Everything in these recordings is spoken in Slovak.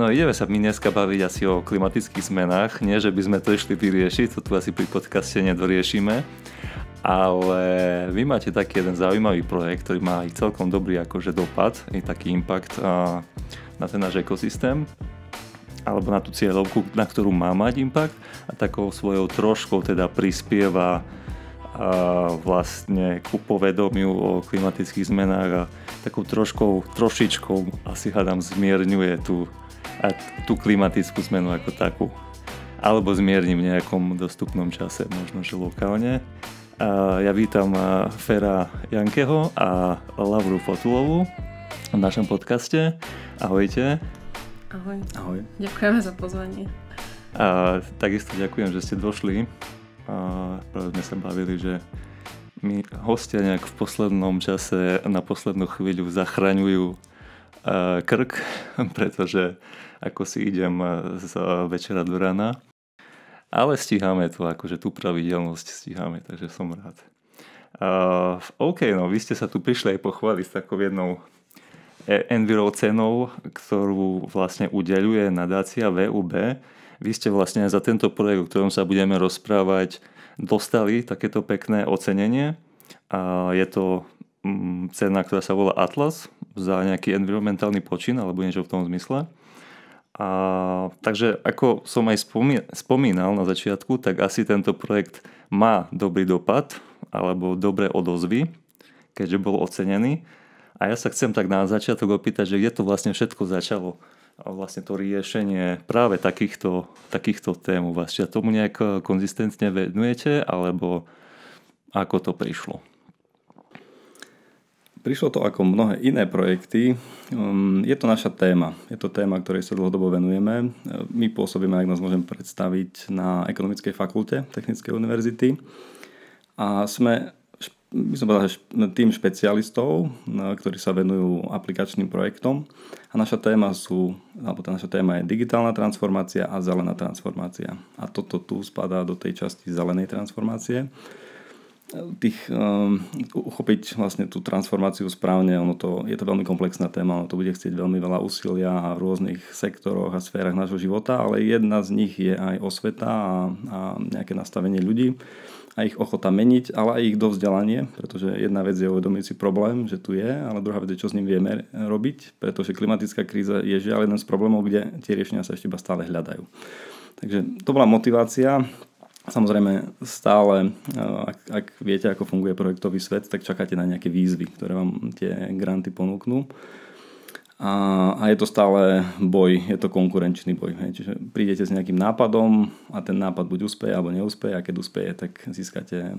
No ideme sa my dneska baviť asi o klimatických zmenách. Nie, že by sme to išli vyriešiť, to tu asi pri podcaste nedoriešime. Ale vy máte taký jeden zaujímavý projekt, ktorý má aj celkom dobrý akože dopad, i taký impact na ten náš ekosystém, alebo na tú cieľovku, na ktorú má mať impact, a takou svojou troškou teda prispieva vlastne ku povedomiu o klimatických zmenách a takou trošičkou asi hádam zmierňuje tú klimatickú zmenu ako takú. Alebo zmierni v nejakom dostupnom čase, možno že lokálne. Ja vítam Fera Jankeho a Lavru Fotulovú v našom podcaste. Ahojte. Ahoj. Ahoj. Ďakujeme za pozvanie. Takisto ďakujem, že ste došli. Práve sme sa bavili, že mi hostia nejak v poslednom čase na poslednú chvíľu zachraňujú krk, pretože ako si idem z večera do rána. Ale stíhame to, akože tú pravidelnosť stíhame, takže som rád. OK, no vy ste sa tu prišli aj pochváliť s takou jednou Enviro cenou, ktorú vlastne udeľuje nadácia VUB. Vy ste vlastne za tento projekt, o ktorom sa budeme rozprávať, dostali takéto pekné ocenenie. Je to cena, ktorá sa volá Atlas za nejaký environmentálny počin alebo niečo v tom zmysle. Takže ako som aj spomínal na začiatku, tak asi tento projekt má dobrý dopad alebo dobré odozvy, keďže bol ocenený. A ja sa chcem tak na začiatok opýtať, že kde to vlastne všetko začalo. A vlastne to riešenie práve takýchto tém u vás. Či tomu nejak konzistentne venujete, alebo ako to prišlo? Prišlo to ako mnohé iné projekty. Je to naša téma. Je to téma, ktorej sa dlhodobo venujeme. My pôsobíme, ak nás môžem predstaviť, na Ekonomickej fakulte Technickej univerzity. A sme tým špecialistov, ktorí sa venujú aplikačným projektom. A naša téma je digitálna transformácia a zelená transformácia. A toto tu spadá do tej časti zelenej transformácie. Uchopiť vlastne tú transformáciu správne, je to veľmi komplexná téma, ono to bude chcieť veľmi veľa úsilia a v rôznych sektoroch a sférach nášho života, ale jedna z nich je aj osveta a nejaké nastavenie ľudí a ich ochota meniť, ale aj ich dovzdelanie, pretože jedna vec je uvedomiť si problém, že tu je, ale druhá vec je, čo s ním vieme robiť, pretože klimatická kríza je žiaľ jeden z problémov, kde tie riešenia sa ešte iba stále hľadajú. Takže to bola motivácia. Samozrejme stále, ak viete, ako funguje projektový svet, tak čakáte na nejaké výzvy, ktoré vám tie granty ponúknú. A je to stále boj, je to konkurenčný boj. Čiže prídete s nejakým nápadom a ten nápad buď úspeje alebo neúspeje, a keď úspeje, tak získate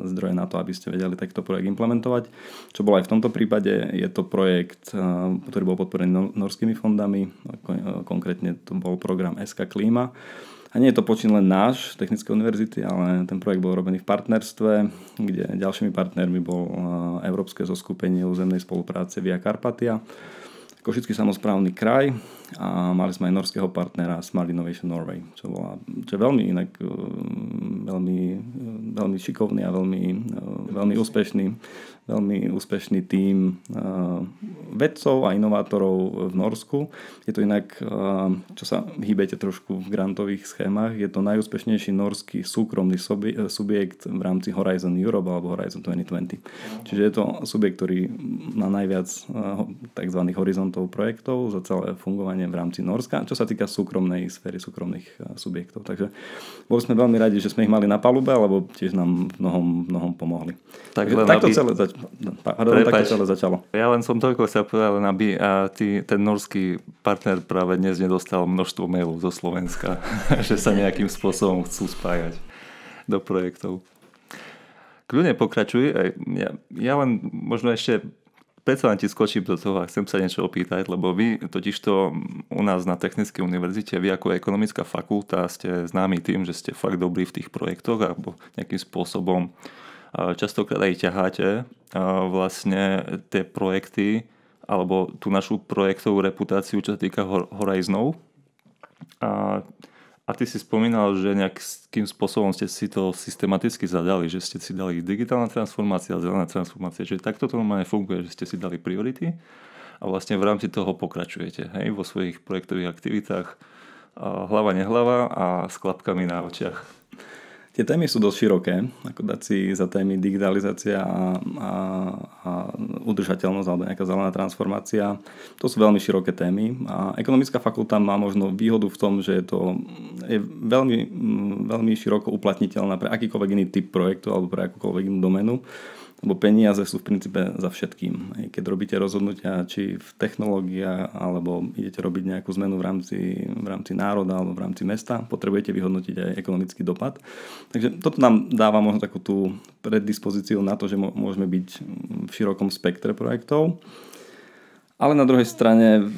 zdroje na to, aby ste vedeli takto projekt implementovať. Čo bolo aj v tomto prípade, je to projekt, ktorý bol podporený norskými fondami, konkrétne to bol program SK Klíma. A nie je to počin len náš, Technickej univerzity, ale ten projekt bol robený v partnerstve, kde ďalšími partnermi bol Európske zoskupenie územnej spolupráce Via Carpatia, Košický samosprávny kraj a mali sme aj norského partnera Smart Innovation Norway, čo je veľmi inak veľmi šikovný a veľmi úspešný tím vedcov a inovátorov v Norsku. Je to inak, čo sa hýbete trošku v grantových schémach, je to najúspešnejší norský súkromný subjekt v rámci Horizon Europe alebo Horizon 2020. Čiže je to subjekt, ktorý má najviac tzv. Horizontov projektov za celé fungovanie v rámci Norska, čo sa týka súkromnej sféry, súkromných subjektov. Takže boli sme veľmi radi, že sme ich mali na palube, lebo tiež nám v mnohom pomohli. Takto celé začalo. Ja len som toľko chcel povedať, len aby ten norský partner práve dnes nedostal množstvo mailov zo Slovenska, že sa nejakým spôsobom chcú spájať do projektov. Kľudne pokračuj. Ja len možno ešte predsa len ti skočím do toho a chcem sa niečo opýtať, lebo vy totižto u nás na Technickej univerzite, vy ako ekonomická fakulta ste známi tým, že ste fakt dobrí v tých projektoch alebo nejakým spôsobom častokrát aj ťaháte vlastne tie projekty alebo tú našu projektovú reputáciu, čo sa týka Horizonov. A ty si spomínal, že nejakým spôsobom ste si to systematicky zadali, že ste si dali digitálna transformácia a zelená transformácia. Čiže takto to normálne funguje, že ste si dali priority a vlastne v rámci toho pokračujete, hej, vo svojich projektových aktivitách. Hlava nehlava a s klapkami na očiach. Tie témy sú dosť široké, ako dať si za témy digitalizácia a udržateľnosť alebo nejaká zelená transformácia. To sú veľmi široké témy a ekonomická fakulta má možno výhodu v tom, že je veľmi, veľmi široko uplatniteľná pre akýkoľvek iný typ projektu alebo pre akúkoľvek inú doménu. Lebo peniaze sú v princípe za všetkým. Keď robíte rozhodnutia, či v technológiách, alebo idete robiť nejakú zmenu v rámci národa alebo v rámci mesta, potrebujete vyhodnotiť aj ekonomický dopad. Takže toto nám dáva možno takú tú predispozíciu na to, že môžeme byť v širokom spektre projektov. Ale na druhej strane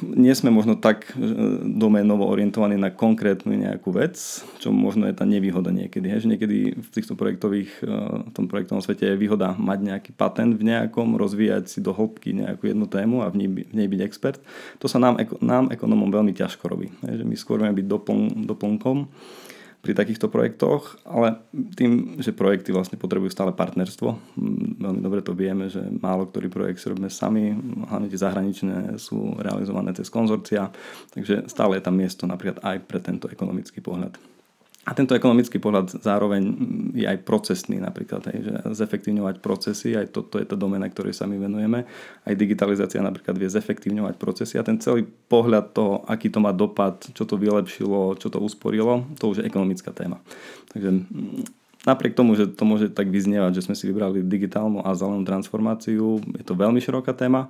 nie sme možno tak doménovo orientovaní na konkrétnu nejakú vec, čo možno je tá nevýhoda niekedy. Že niekedy v týchto v tom projektovom svete je výhoda mať nejaký patent v nejakom, rozvíjať si do hĺbky nejakú jednu tému a v nej byť expert. To sa nám ekonomom veľmi ťažko robí. Že my skôr vieme byť doplnkom pri takýchto projektoch, ale tým, že projekty vlastne potrebujú stále partnerstvo. Veľmi dobre to vieme, že málo ktorý projekt si robíme sami, hlavne tie zahraničné sú realizované cez konzorcia, takže stále je tam miesto napríklad aj pre tento ekonomický pohľad. A tento ekonomický pohľad zároveň je aj procesný napríklad, že zefektívňovať procesy, aj toto je tá doména, ktorej sa my venujeme. Aj digitalizácia napríklad vie zefektívňovať procesy a ten celý pohľad toho, aký to má dopad, čo to vylepšilo, čo to usporilo, to už je ekonomická téma. Takže napriek tomu, že to môže tak vyznievať, že sme si vybrali digitálnu a zelenú transformáciu, je to veľmi široká téma.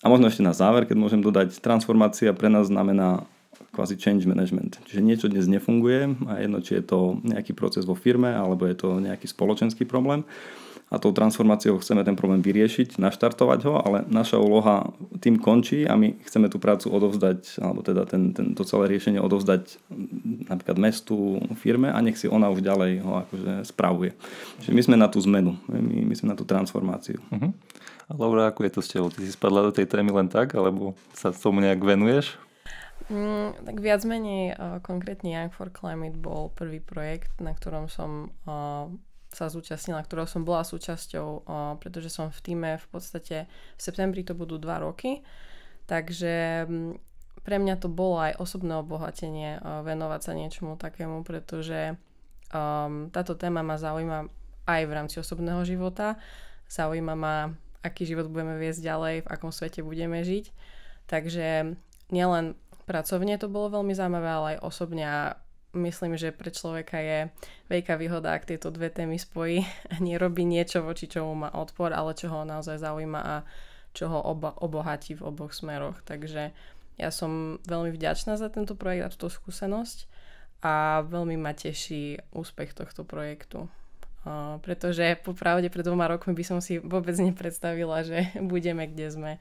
A možno ešte na záver, keď môžem dodať, transformácia pre nás znamená kvázi change management. Čiže niečo dnes nefunguje a jedno, či je to nejaký proces vo firme alebo je to nejaký spoločenský problém. A tou transformáciou chceme ten problém vyriešiť, naštartovať ho, ale naša úloha tým končí a my chceme tú prácu odovzdať, alebo teda to celé riešenie odovzdať napríklad mestu, firme a nech si ona už ďalej ho akože spravuje. Čiže my sme na tú zmenu, my sme na tú transformáciu. Uh-huh. A Laura, ako je to s tebou? Ty si spadla do tej témy len tak, alebo sa tomu nejak venuješ? Tak viac menej konkrétne Young for Climate bol prvý projekt, na ktorom som sa zúčastnila, ktorého som bola súčasťou, pretože som v tíme v podstate v septembri to budú 2 roky, takže pre mňa to bolo aj osobné obohatenie venovať sa niečomu takému, pretože táto téma ma zaujíma aj v rámci osobného života, zaujíma ma, aký život budeme viesť ďalej, v akom svete budeme žiť, takže nielen pracovne to bolo veľmi zaujímavé, ale aj osobne a myslím, že pre človeka je veľká výhoda, ak tieto dve témy spojí a nerobí niečo, voči čomu má odpor, ale čo ho naozaj zaujíma a čo ho obohatí v oboch smeroch. Takže ja som veľmi vďačná za tento projekt a túto skúsenosť a veľmi ma teší úspech tohto projektu. Pretože popravde pred 2 rokmi by som si vôbec nepredstavila, že budeme kde sme.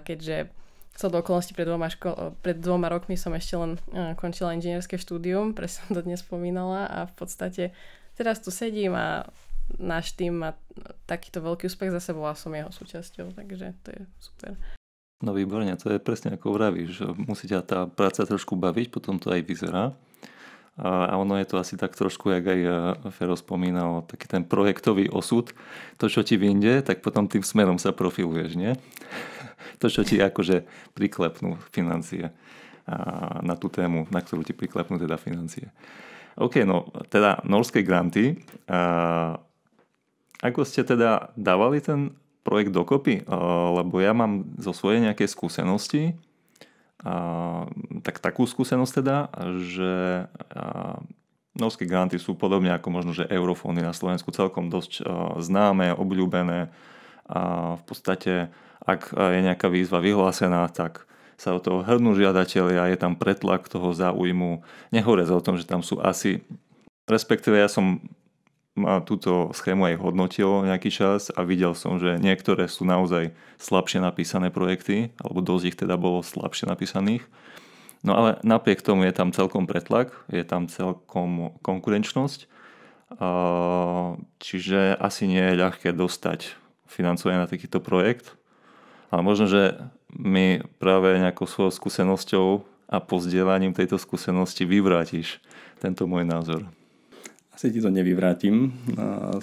Keďže do okolností pred 2 rokmi som ešte len končila inžinierské štúdium, presne som to dnes spomínala a v podstate teraz tu sedím a náš tým má takýto veľký úspech za sebou a som jeho súčasťou, takže to je super. No výborne, to je presne ako vravíš, že musí ťa tá práca trošku baviť, potom to aj vyzerá. A ono je to asi tak trošku, jak aj Fero spomínal, taký ten projektový osud. To, čo ti vyjde, tak potom tým smerom sa profiluješ, nie? To, čo ti akože priklepnú financie na tú tému, na ktorú ti priklepnú teda financie. OK, no teda norské granty. Ako ste teda dávali ten projekt dokopy? Lebo ja mám zo svojej nejakej skúsenosti takú skúsenosť teda, že norské granty sú podobne ako možno, že eurofondy na Slovensku celkom dosť známe, obľúbené a v podstate ak je nejaká výzva vyhlásená, tak sa o toho hrnú žiadatelia, je tam pretlak toho záujmu. Nehovoria o tom, že tam sú asi, respektíve ja som túto schému aj hodnotil nejaký čas a videl som, že niektoré sú naozaj slabšie napísané projekty, alebo dosť ich teda bolo slabšie napísaných. No ale napriek tomu je tam celkom pretlak, je tam celkom konkurenčnosť, čiže asi nie je ľahké dostať financovanie na takýto projekt. Ale možno, že mi práve nejakou svojou skúsenosťou a pozdieľaním tejto skúsenosti vyvrátiš tento môj názor. Asi ti to nevyvrátim.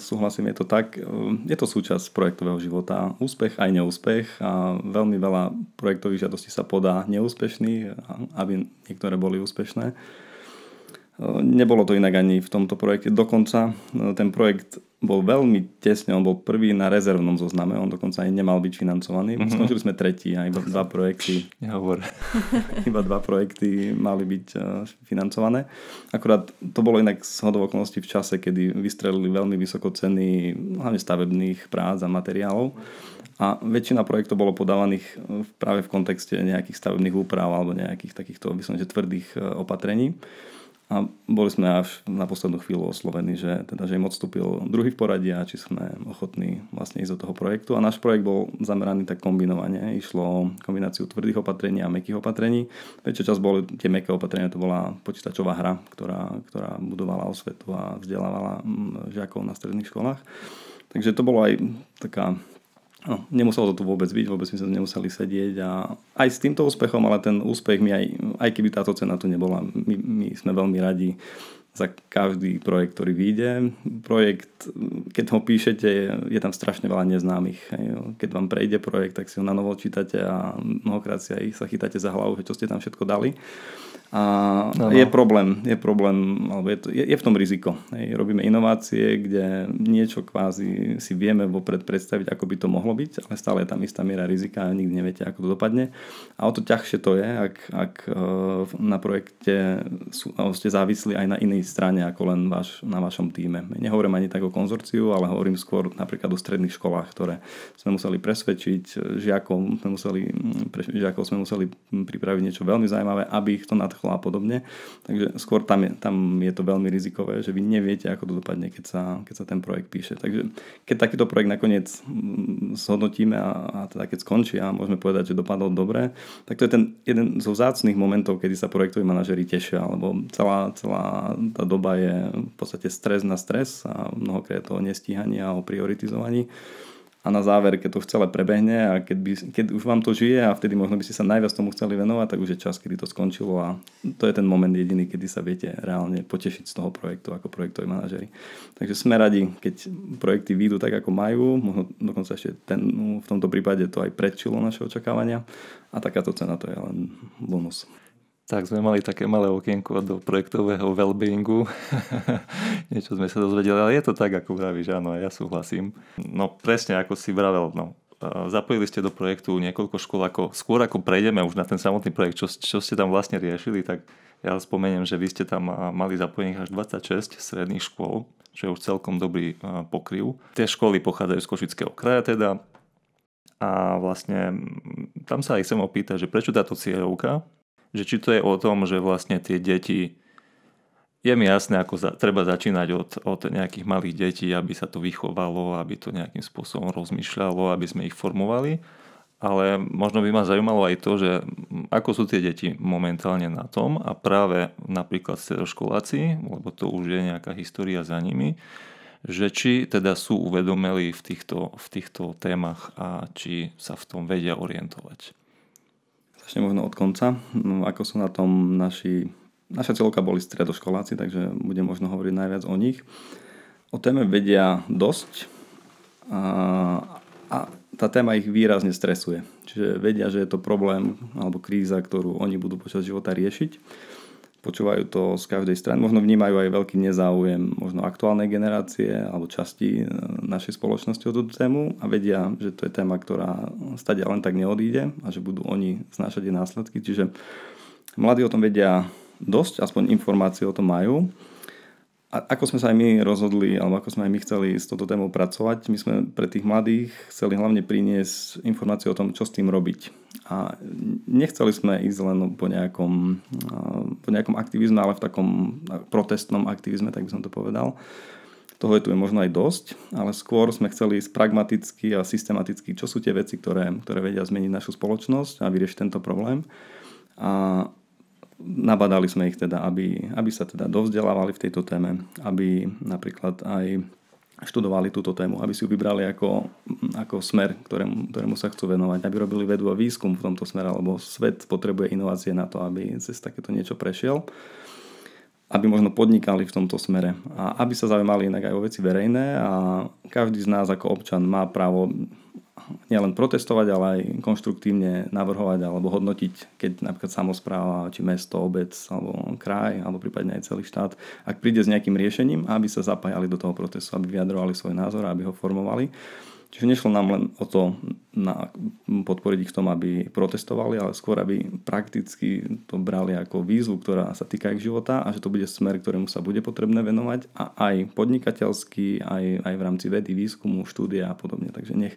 Súhlasím, je to tak. Je to súčasť projektového života. Úspech aj neúspech a veľmi veľa projektových žiadostí sa podá neúspešných, aby niektoré boli úspešné. Nebolo to inak ani v tomto projekte. Dokonca ten projekt bol veľmi tesne, on bol prvý na rezervnom zozname, on dokonca aj nemal byť financovaný. Skončili sme tretí a iba dva projekty. Iba dva projekty mali byť financované. Akurát to bolo inak zhodou okolností v čase, kedy vystrelili veľmi vysoko ceny hlavne stavebných prác a materiálov. A väčšina projektov bolo podávaných práve v kontexte nejakých stavebných úprav alebo nejakých takýchto, myslím, že tvrdých opatrení. A boli sme až na poslednú chvíľu oslovení, že im odstúpil druhý v poradí a či sme ochotní vlastne ísť do toho projektu. A náš projekt bol zameraný tak kombinovane. Išlo o kombináciu tvrdých opatrení a mäkkých opatrení. Väčšia časť boli tie mäkké opatrenia, to bola počítačová hra, ktorá budovala osvetu a vzdelávala žiakov na stredných školách. Takže to bolo aj taká... No, nemuselo to tu vôbec byť, vôbec sme sa nemuseli sedieť a aj s týmto úspechom, ale ten úspech my aj keby táto cena tu nebola, my sme veľmi radi za každý projekt, ktorý vyjde. Projekt, keď ho píšete, je tam strašne veľa neznámych. Keď vám prejde projekt, tak si ho na novo čítate a mnohokrát si aj sa chytáte za hlavu, čo ste tam všetko dali. A je problém, alebo je v tom riziko. Robíme inovácie, kde niečo kvázi si vieme vopred predstaviť, ako by to mohlo byť, ale stále je tam istá miera rizika a nikdy neviete, ako to dopadne. A o to ťažšie to je, ak na projekte ste závislí aj na inej strane, ako len na vašom tíme. Nehovorím ani tak o konzorciu, ale hovorím skôr napríklad o stredných školách, ktoré sme museli presvedčiť žiakov sme museli pripraviť niečo veľmi zaujímavé, aby ich to nadchlo a podobne. Takže skôr tam je to veľmi rizikové, že vy neviete, ako to dopadne, keď sa ten projekt píše. Takže keď takýto projekt nakoniec zhodnotíme a teda keď skončí a môžeme povedať, že dopadol dobre, tak to je ten jeden zo vzácnych momentov, kedy sa projektoví manažeri tešia, lebo celá tá doba je v podstate stres na stres a mnohokrát to o nestíhaní a o prioritizovaní. A na záver, keď to celé prebehne a keď už vám to žije a vtedy možno by ste sa najviac tomu chceli venovať, tak už je čas, kedy to skončilo a to je ten moment jediný, kedy sa viete reálne potešiť z toho projektu ako projektoví manažeri. Takže sme radi, keď projekty výjdu tak, ako majú, možno dokonca ešte v tomto prípade to aj predčilo naše očakávania a takáto cena to je len bonus. Tak sme mali také malé okienko do projektového wellbeingu. Niečo sme sa dozvedeli, ale je to tak, ako vravíš, áno, ja súhlasím. No presne, ako si vravel, zapojili ste do projektu niekoľko škôl, skôr ako prejdeme už na ten samotný projekt, čo ste tam vlastne riešili, tak ja spomeniem, že vy ste tam mali zapojených až 26 stredných škôl, čo je už celkom dobrý pokryv. Tie školy pochádzajú z Košického kraja teda a vlastne tam sa aj chcem opýtať, že prečo táto cieľovka, že či to je o tom, že vlastne tie deti, je mi jasné, ako treba začínať od nejakých malých detí, aby sa to vychovalo, aby to nejakým spôsobom rozmýšľalo, aby sme ich formovali, ale možno by ma zaujímalo aj to, že ako sú tie deti momentálne na tom a práve napríklad stredoškoláci, lebo to už je nejaká história za nimi, že či teda sú uvedomeli v týchto témach a či sa v tom vedia orientovať. Začne možno od konca. Ako sú na tom naša celka boli stredoškoláci, takže budem možno hovoriť najviac o nich. O téme vedia dosť a tá téma ich výrazne stresuje. Čiže vedia, že je to problém alebo kríza, ktorú oni budú počas života riešiť. Počúvajú to z každej strany. Možno vnímajú aj veľký nezáujem možno aktuálnej generácie alebo časti našej spoločnosti o túto tému a vedia, že to je téma, ktorá stadia len tak neodíde a že budú oni znášať jej následky. Čiže mladí o tom vedia dosť, aspoň informácie o tom majú. A ako sme sa aj my rozhodli, alebo ako sme aj my chceli s touto témou pracovať, my sme pre tých mladých chceli hlavne priniesť informácie o tom, čo s tým robiť. A nechceli sme ísť len po nejakom aktivizme, ale v takom protestnom aktivizme, tak by som to povedal. Toho je tu možno aj dosť, ale skôr sme chceli ísť pragmaticky a systematicky, čo sú tie veci, ktoré vedia zmeniť našu spoločnosť a vyriešiť tento problém. A nabadali sme ich teda, aby sa teda dovzdelávali v tejto téme, aby napríklad aj študovali túto tému, aby si ju vybrali ako smer, ktorému sa chcú venovať, aby robili vedu a výskum v tomto smere, lebo svet potrebuje inovácie na to, aby cez takéto niečo prešiel. aby možno podnikali v tomto smere a aby sa zaujímali inak aj o veci verejné a každý z nás ako občan má právo nielen protestovať, ale aj konštruktívne navrhovať alebo hodnotiť, keď napríklad samospráva, či mesto, obec alebo kraj, alebo prípadne aj celý štát, ak príde s nejakým riešením, aby sa zapájali do toho procesu, aby vyjadrovali svoj názor, aby ho formovali. Čiže nešlo nám len o to podporiť ich v tom, aby protestovali, ale skôr, aby prakticky to brali ako výzvu, ktorá sa týka ich života a že to bude smer, ktorému sa bude potrebné venovať a aj podnikateľský, aj v rámci vedy, výskumu, štúdia a podobne. Takže nech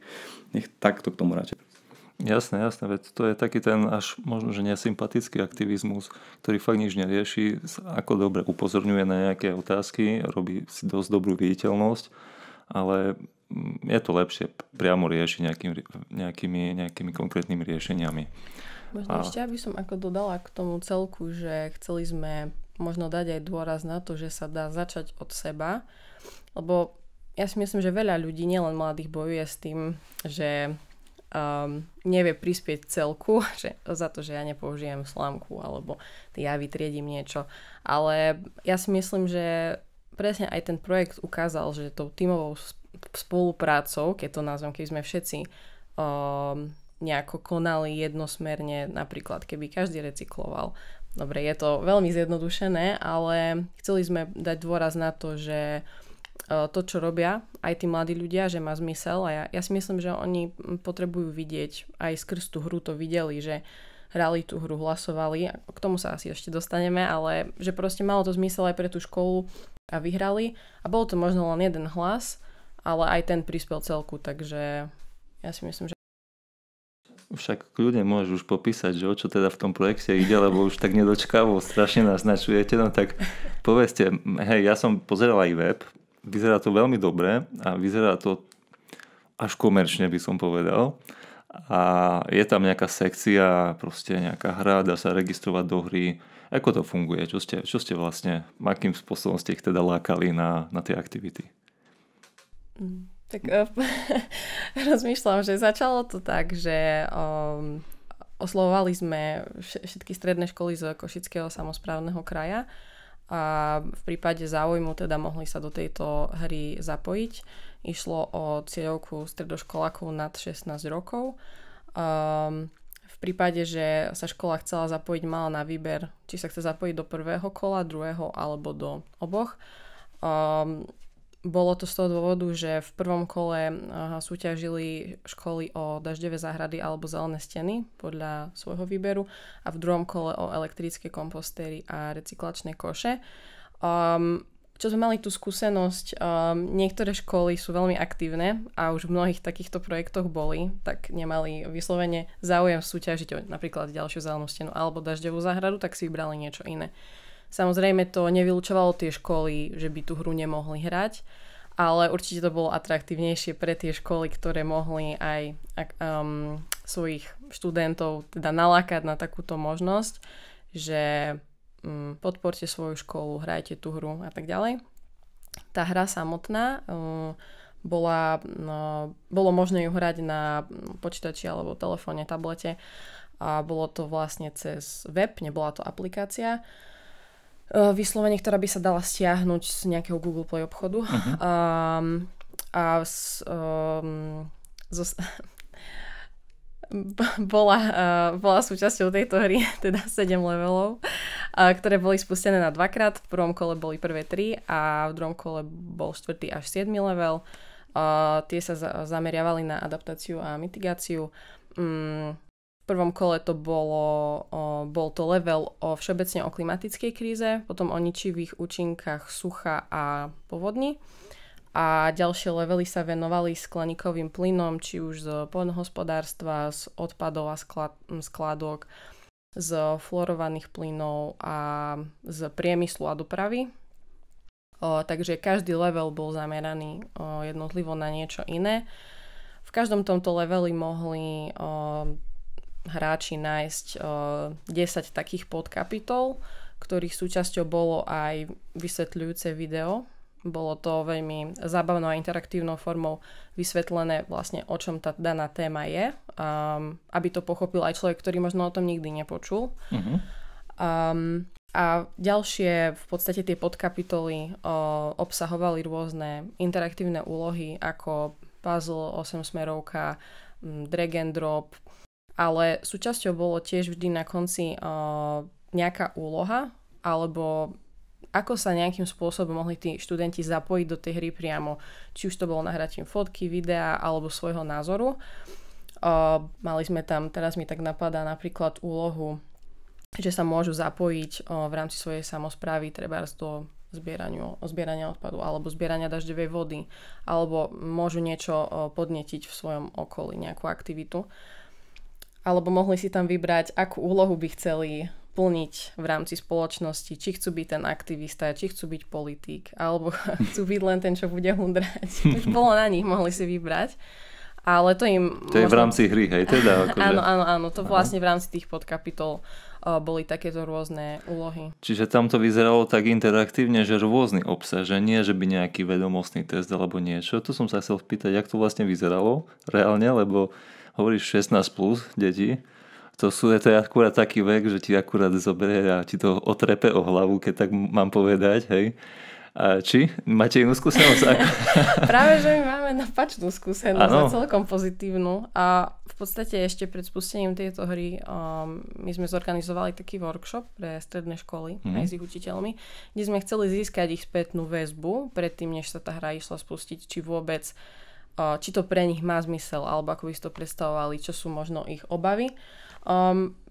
takto k tomu radšej. Jasné, veď to je taký ten až možno, že nesympatický aktivizmus, ktorý fakt nič nerieši, ako dobre upozorňuje na nejaké otázky, robí si dosť dobrú viditeľnosť, ale je to lepšie priamo riešiť nejakými konkrétnymi riešeniami. Možno ešte, aby som ako dodala k tomu celku, že chceli sme možno dať aj dôraz na to, že sa dá začať od seba, lebo ja si myslím, že veľa ľudí, nielen mladých, bojuje s tým, že nevie prispieť celku, že za to, že ja nepoužijem slámku alebo ja vytriedím niečo. Ale ja si myslím, že presne aj ten projekt ukázal, že tou tímovou spoluprácou, keď to nazvem, keď sme všetci nejako konali jednosmerne, napríklad keby každý recykloval. Dobre, je to veľmi zjednodušené, ale chceli sme dať dôraz na to, že to, čo robia aj tí mladí ľudia, že má zmysel a ja si myslím, že oni potrebujú vidieť, aj skrz tú hru to videli, že hrali tú hru, hlasovali, k tomu sa asi ešte dostaneme, ale že proste malo to zmysel aj pre tú školu a vyhrali a bol to možno len jeden hlas, ale aj ten prispel celku, takže ja si myslím, že... Však kľudne môžeš už popísať, že o čo teda v tom projekte ide, lebo už tak nedočkavo strašne naznačujete, no tak povedzte, hej, ja som pozeral aj web, vyzerá to veľmi dobre a vyzerá to až komerčne, by som povedal. A je tam nejaká sekcia, proste nejaká hra, dá sa registrovať do hry. Ako to funguje? Čo ste vlastne, akým spôsobom ste ich teda lákali na tie aktivity? Tak rozmýšľam, že začalo to tak, že oslovovali sme všetky stredné školy z Košického samosprávneho kraja a v prípade záujmu teda mohli sa do tejto hry zapojiť. Išlo o cieľovku stredoškolákov nad 16 rokov. V prípade, že sa škola chcela zapojiť, mala na výber, či sa chce zapojiť do prvého kola, druhého alebo do oboch. Bolo to z toho dôvodu, že v prvom kole súťažili školy o dažďové záhrady alebo zelené steny podľa svojho výberu a v druhom kole o elektrické kompostéry a recyklačné koše. Čo sme mali tú skúsenosť, niektoré školy sú veľmi aktívne a už v mnohých takýchto projektoch boli, tak nemali vyslovene záujem súťažiť o napríklad ďalšiu zelenú stenu alebo dažďovú záhradu, tak si vybrali niečo iné. Samozrejme to nevylučovalo tie školy, že by tú hru nemohli hrať, ale určite to bolo atraktívnejšie pre tie školy, ktoré mohli aj svojich študentov teda nalákať na takúto možnosť, že podporte svoju školu, hrajte tú hru a tak ďalej. Tá hra samotná bolo možné ju hrať na počítači alebo telefóne, tablete a bolo to vlastne cez web, nebola to aplikácia. Vyslovene, ktorá by sa dala stiahnuť z nejakého Google Play obchodu. Bola súčasťou tejto hry, teda 7 levelov, ktoré boli spustené na 2-krát. V prvom kole boli prvé 3 a v druhom kole bol 4. až 7. level. Tie sa zameriavali na adaptáciu a mitigáciu. V prvom kole to bol to level všeobecne o klimatickej kríze, potom o ničivých účinkách sucha a povodní. A ďalšie levely sa venovali skleníkovým plynom, či už z poľnohospodárstva, z odpadov a skládok, z fluorovaných plynov a z priemyslu a dopravy. Takže každý level bol zameraný jednotlivo na niečo iné. V každom tomto leveli mohli hráči nájsť 10 takých podkapitol, ktorých súčasťou bolo aj vysvetľujúce video. Bolo to veľmi zábavnou a interaktívnou formou vysvetlené vlastne, o čom tá daná téma je, aby to pochopil aj človek, ktorý možno o tom nikdy nepočul. A ďalšie v podstate tie podkapitoly obsahovali rôzne interaktívne úlohy ako puzzle, 8-smerovka, drag and drop, ale súčasťou bolo tiež vždy na konci nejaká úloha, alebo ako sa nejakým spôsobom mohli tí študenti zapojiť do tej hry priamo. Či už to bolo nahratím fotky, videa alebo svojho názoru. Mali sme tam, teraz mi tak napadá napríklad úlohu, že sa môžu zapojiť v rámci svojej samosprávy trebárs do zbierania odpadu alebo zbierania dažďovej vody, alebo môžu niečo podnetiť v svojom okolí, nejakú aktivitu. Alebo mohli si tam vybrať, akú úlohu by chceli plniť v rámci spoločnosti, či chcú byť ten aktivista, či chcú byť politík, alebo chcú byť len ten, čo bude hundrať. Už bolo na nich, mohli si vybrať. Ale to im... To je v rámci hry, hej? Teda, akože... Áno. To vlastne v rámci tých podkapitol boli takéto rôzne úlohy. Čiže tam to vyzeralo tak interaktívne, že rôzny obsah, že nie, že by nejaký vedomostný test alebo niečo. Tu som sa chcel spýtať, jak to vlastne vyzeralo reálne, lebo hovoríš 16 plus deti. To je akurát taký vek, že ti akurát zoberie a ti to otrepe o hlavu, keď tak mám povedať, hej. A či? Máte inú skúsenosť? Práve, že my máme napačnú skúsenosť a celkom pozitívnu. A v podstate ešte pred spustením tejto hry my sme zorganizovali taký workshop pre stredné školy aj s ich učiteľmi, kde sme chceli získať ich spätnú väzbu predtým, než sa tá hra išla spustiť, či vôbec či to pre nich má zmysel, alebo ako by si to predstavovali, čo sú možno ich obavy.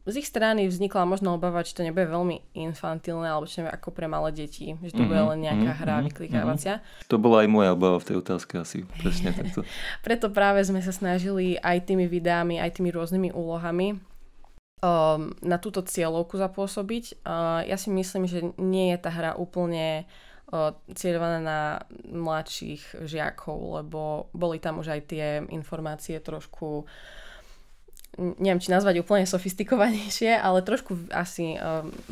Z ich strany vznikla možno obava, či to nebude veľmi infantilné, alebo či nebude ako pre malé deti, že to bude len nejaká hra vyklikávacia. To bola aj moja obava v tej otázke asi, presne takto. Preto práve sme sa snažili aj tými videami, aj tými rôznymi úlohami na túto cieľovku zapôsobiť. Ja si myslím, že nie je tá hra úplne cieľovaná na mladších žiakov, lebo boli tam už aj tie informácie trošku, neviem, či nazvať úplne sofistikovanejšie, ale trošku asi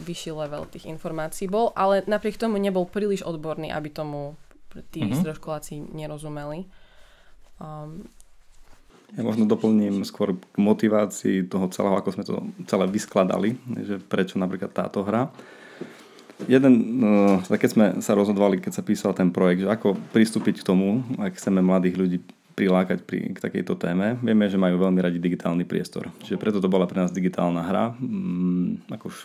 vyšší level tých informácií bol, ale napriek tomu nebol príliš odborný, aby tomu tí stredoškoláci nerozumeli. Ja možno doplním skôr k motivácii toho celého, ako sme to celé vyskladali, že prečo napríklad táto hra. Keď sme sa rozhodovali, keď sa písal ten projekt, že ako pristúpiť k tomu, ak chceme mladých ľudí prilákať k takejto téme. Vieme, že majú veľmi radi digitálny priestor. Čiže preto to bola pre nás digitálna hra, ako už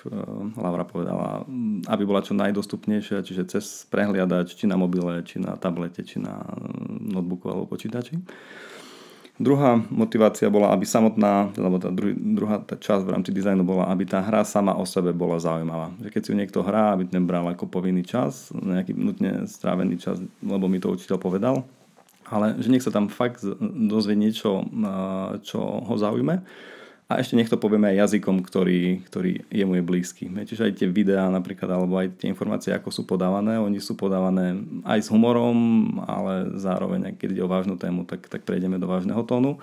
Laura povedala, aby bola čo najdostupnejšia, čiže cez prehliadač, či na mobile, či na tablete, či na notebooku alebo počítači. Druhá motivácia bola, aby samotná, alebo tá druhá časť v rámci dizajnu bola, aby tá hra sama o sebe bola zaujímavá. Že keď si ju niekto hrá, aby ten bral ako povinný čas, nejaký nutne strávený čas, lebo mi to učiteľ povedal, ale že nech sa tam fakt dozvie niečo, čo ho zaujme. A ešte nech to povieme aj jazykom, ktorý jemu je blízky. Čiže aj tie videá napríklad, alebo aj tie informácie, ako sú podávané, oni sú podávané aj s humorom, ale zároveň, keď ide o vážnu tému, tak prejdeme do vážneho tónu.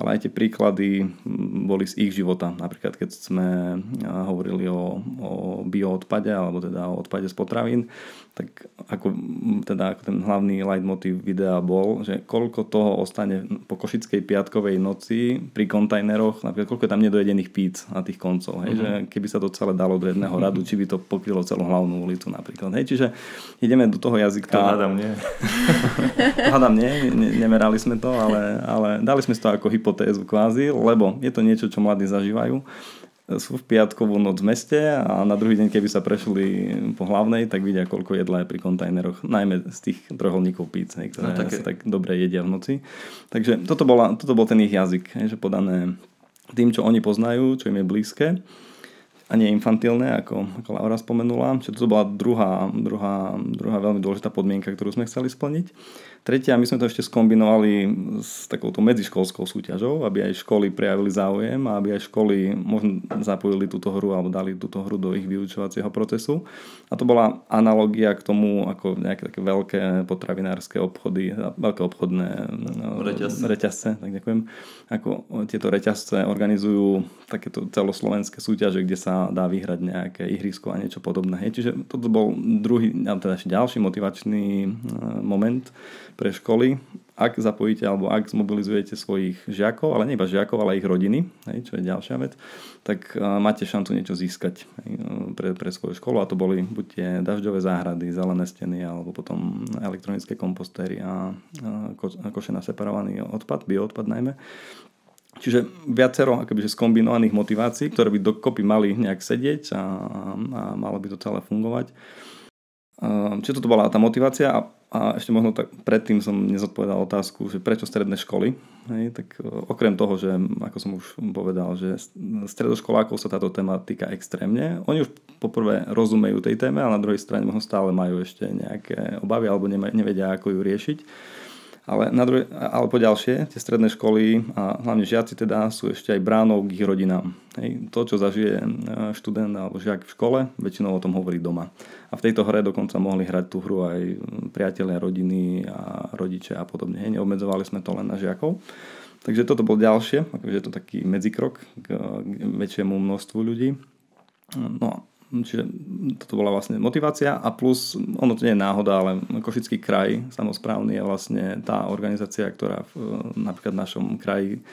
Ale aj tie príklady boli z ich života. Napríklad, keď sme hovorili o bioodpade, alebo teda o odpade z potravín, tak ako ten hlavný leitmotiv videa bol, že koľko toho ostane po košickej piatkovej noci pri kontajneroch, napríklad koľko je tam nedojedených píc na tých koncov. Hej, že keby sa to celé dalo do jedného radu, či by to pokrylo celú hlavnú ulicu napríklad. Hej, čiže ideme do toho jazyka. To hádam nie. Nemerali sme to, ale dali sme to ako hypotézu kvázi, lebo je to niečo, čo mladí zažívajú. Sú v piatkovú noc v meste a na druhý deň, keby sa prešli po hlavnej, tak vidia, koľko jedla je pri kontajneroch, najmä z tých trojuholníkov píc, ktoré sa tak dobre jedia v noci. Takže toto bol ten ich jazyk, že podané tým, čo oni poznajú, čo im je blízke a nie infantilné, ako Laura spomenula. Čiže to bola druhá veľmi dôležitá podmienka, ktorú sme chceli splniť. Tretia, my sme to ešte skombinovali s takouto medziškolskou súťažou, aby aj školy prejavili záujem a aby aj školy možno zapojili túto hru alebo dali túto hru do ich vyučovacieho procesu. A to bola analogia k tomu, ako nejaké také veľké potravinárske obchody, veľké obchodné reťazce, tak ďakujem. Ako tieto reťazce organizujú takéto celoslovenské súťaže, kde sa dá vyhrať nejaké ihrisko a niečo podobné. Čiže toto bol druhý, teda ďalší motivačný moment pre školy, ak zapojíte alebo ak zmobilizujete svojich žiakov, ale nie iba žiakov, ale aj ich rodiny, čo je ďalšia vec, tak máte šancu niečo získať pre svoju školu, a to boli buď tie dažďové záhrady, zelené steny, alebo potom elektronické kompostéry a koše na separovaný odpad, bioodpad najmä. Čiže viacero akoby skombinovaných motivácií, ktoré by dokopy mali nejak sedieť a malo by to celé fungovať. Čiže toto bola tá motivácia, a ešte možno tak predtým som nezodpovedal otázku, že prečo stredné školy. Tak okrem toho, že ako som už povedal, že stredoškolákov sa táto téma týka extrémne. Oni už poprvé rozumejú tej téme, a na druhej strane možno stále majú ešte nejaké obavy alebo nevedia, ako ju riešiť. Ale po ďalšie, tie stredné školy a hlavne žiaci teda sú ešte aj bránou k ich rodinám. To, čo zažije študent alebo žiak v škole, väčšinou o tom hovorí doma. A v tejto hre dokonca mohli hrať tú hru aj priatelia, rodiny a rodičia a podobne. Neobmedzovali sme to len na žiakov. Takže toto bol ďalšie, akože je to taký medzikrok k väčšiemu množstvu ľudí. No, čiže toto bola vlastne motivácia, a plus, ono to nie je náhoda, ale Košický kraj samosprávny je vlastne tá organizácia, ktorá napríklad v našom kraji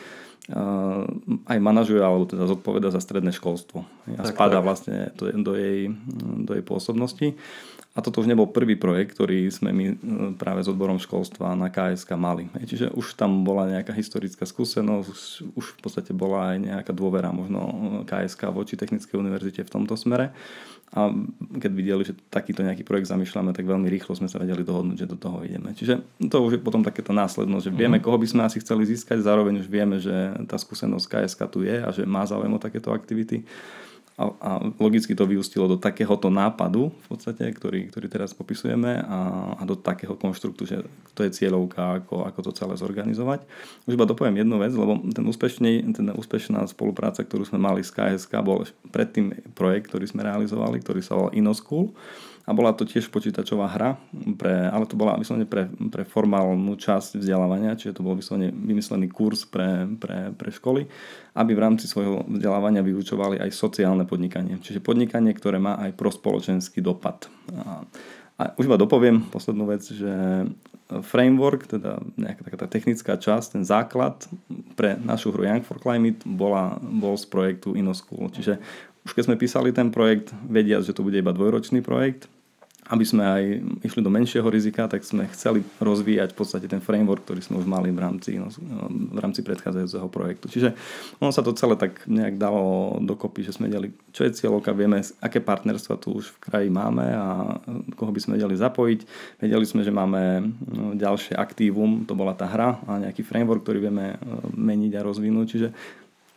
aj manažuje alebo teda zodpoveda za stredné školstvo. A spadá vlastne do jej pôsobnosti. A toto už nebol prvý projekt, ktorý sme my práve s odborom školstva na KSK mali. Čiže už tam bola nejaká historická skúsenosť, už v podstate bola aj nejaká dôvera možno KSK voči Technickej univerzite v tomto smere. A keď videli, že takýto nejaký projekt zamýšľame, tak veľmi rýchlo sme sa vedeli dohodnúť, že do toho ideme. Čiže to už je potom takéto následnosť, že vieme, koho by sme asi chceli získať, zároveň už vieme, že tá skúsenosť KSK tu je a že má záujem o takéto aktivity. A logicky to vyústilo do takéhoto nápadu, v podstate, ktorý teraz popisujeme, a do takého konštruktu, že to je cieľovka, ako to celé zorganizovať. Už iba dopoviem jednu vec, lebo ten úspešná spolupráca, ktorú sme mali s KSK, bol predtým projekt, ktorý sme realizovali, ktorý sa volal InnoSchool. A bola to tiež počítačová hra, ale to bola vyslovene pre formálnu časť vzdelávania, čiže to bol vyslovene vymyslený kurz pre školy, aby v rámci svojho vzdelávania vyučovali aj sociálne podnikanie. Čiže podnikanie, ktoré má aj prospoločenský dopad. A už iba dopoviem poslednú vec, že framework, teda nejaká taká tá technická časť, ten základ pre našu hru Young for Climate bol z projektu InnoSchool. Čiže už keď sme písali ten projekt, vediac, že to bude iba dvojročný projekt, aby sme aj išli do menšieho rizika, tak sme chceli rozvíjať v podstate ten framework, ktorý sme už mali v rámci predchádzajúceho projektu. Čiže ono sa to celé tak nejak dalo dokopy, že sme vedeli, čo je cieľovka, vieme, aké partnerstva tu už v kraji máme a koho by sme vedeli zapojiť. Vedeli sme, že máme ďalšie aktívum, to bola tá hra a nejaký framework, ktorý vieme meniť a rozvinúť. Čiže